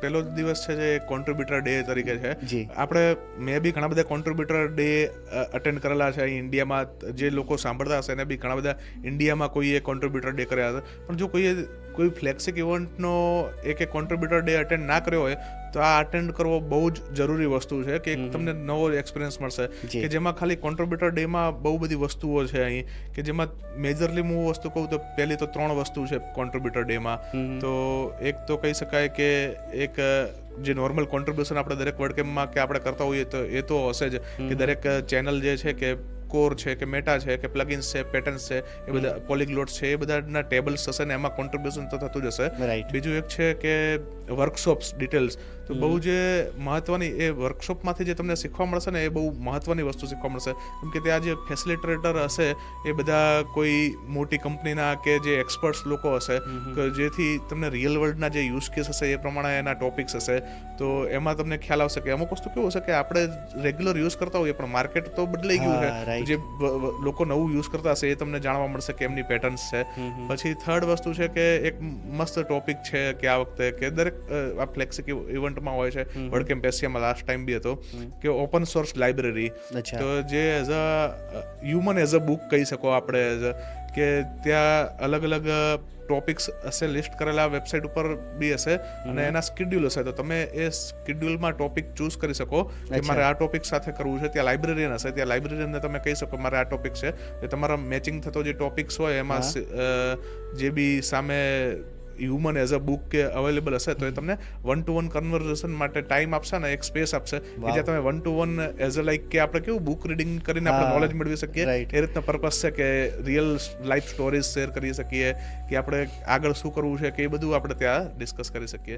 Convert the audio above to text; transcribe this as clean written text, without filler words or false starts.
પહેલો દિવસ છે જે કોન્ટ્રીબ્યુટર ડે તરીકે છે. જી. આપણે મે બી ઘણા બધા કોન્ટ્રીબ્યુટર ડે અટેન્ડ કરેલા છે અહીં ઇન્ડિયામાં. જે લોકો સાંભળતા હશે એને બી ઘણા બધા ઇન્ડિયામાં કોઈએ કોન્ટ્રીબ્યુટર ડે કર્યા હશે. પણ જો કોઈ ફ્લેક્સિક ઇવેન્ટનો એક કોન્ટ્રીબ્યુટર ડે અટેન્ડ ના કર્યો હોય તો આ અટેન્ડ કરવો બહુ જ જરૂરી વસ્તુ છે કે તમને નવો એક્સપિરિયન્સ મળશે. જી. કે જેમાં ખાલી કોન્ટ્રીબ્યુટર ડેમાં બહુ બધી વસ્તુઓ છે અહીં, કે જેમાં મેજરલી હું વસ્તુ કહું તો પહેલી તો 3 વસ્તુ છે કોન્ટ્રીબ્યુટર ડેમાં. તો એક તો કહી શકાય કે એક જે નોર્મલ કોન્ટ્રીબ્યુશન આપણે દરેક વર્ડકેમમાં કે આપણે કરતા હોઈએ તો એ તો હશે જ, કે દરેક ચેનલ જે છે કે કોર છે કે મેટા છે કે પ્લગઇન્સ છે, પેટર્ન્સ છે, એ બધા પોલીગ્લોટ્સ છે, એ બધાના ટેબલ્સ હશે ને એમાં કોન્ટ્રીબ્યુશન તો થતું જ હશે. રાઈટ. બીજું એક છે કે વર્કશોપ્સ ડિટેલ્સ. તો બહુ જે મહત્વની એ વર્કશોપમાંથી જે તમને શીખવા મળશે ને એ બહુ મહત્વની વસ્તુ શીખવા મળશે. કેમ કે ત્યાં જે ફેસિલિટેટર હશે એ બધા કોઈ મોટી કંપનીના કે જે એક્સપર્ટ્સ લોકો હશે, કે જેથી તમને રિયલ વર્લ્ડના જે યુઝ કેસ હશે એ પ્રમાણે એના ટોપિક્સ હશે. તો એમાં તમને ખ્યાલ આવશે કે અમુક વસ્તુ કેવું હશે કે આપણે રેગ્યુલર યુઝ કરતા હોઈએ પણ માર્કેટ તો બદલાઈ ગયું છે. જે લોકો નવું યુઝ કરતા હશે એ તમને જાણવા મળશે કે એમની પેટર્ન્સ છે. પછી થર્ડ વસ્તુ છે કે એક મસ્ત ટોપિક છે કે આ વખતે કે દરેક આ ફ્લેક્સિક ઇવેન્ટમાં હોય છે, વર્ડકેમ્પ એશિયામાં લાસ્ટ ટાઈમ બી હતો, કે ઓપન સોર્સ લાઇબ્રેરી. તો જે as a human as a book કહી શકો આપણે, કે ત્યાં અલગ અલગ ટોપિક્સ હશે લિસ્ટ કરેલા, વેબસાઇટ ઉપર બી હશે અને એના સ્કેડ્યુલ હશે. તો તમે એ સ્કેડ્યુલમાં ટોપિક ચૂઝ કરી શકો કે મારે આ ટોપિક સાથે કરવું છે. ત્યાં લાઇબ્રેરિયન હશે, ત્યાં લાઇબ્રેરિયનને તમે કહી શકો મારે આ ટોપિક છે. એ તમારા મેચિંગ થતો જે ટોપિક્સ હોય એમાં જે બી સામે હ્યુમન એઝ અ બુક કે અવેલેબલ હશે તો એ તમને 1-to-1 કન્વર્ઝેશન માટે ટાઈમ આપશે ને એક સ્પેસ આપશે કે જ્યાં તમે 1-to-1 એઝ અ લાઈક કે આપણે કેવું બુક રીડિંગ કરીને આપણે નોલેજ મેળવી શકીએ, એ રીતના પર્પસ છે કે રિયલ લાઈફ સ્ટોરીઝ શેર કરી શકીએ, કે આપણે આગળ શું કરવું છે કે એ બધું આપણે ત્યાં ડિસ્કસ કરી શકીએ.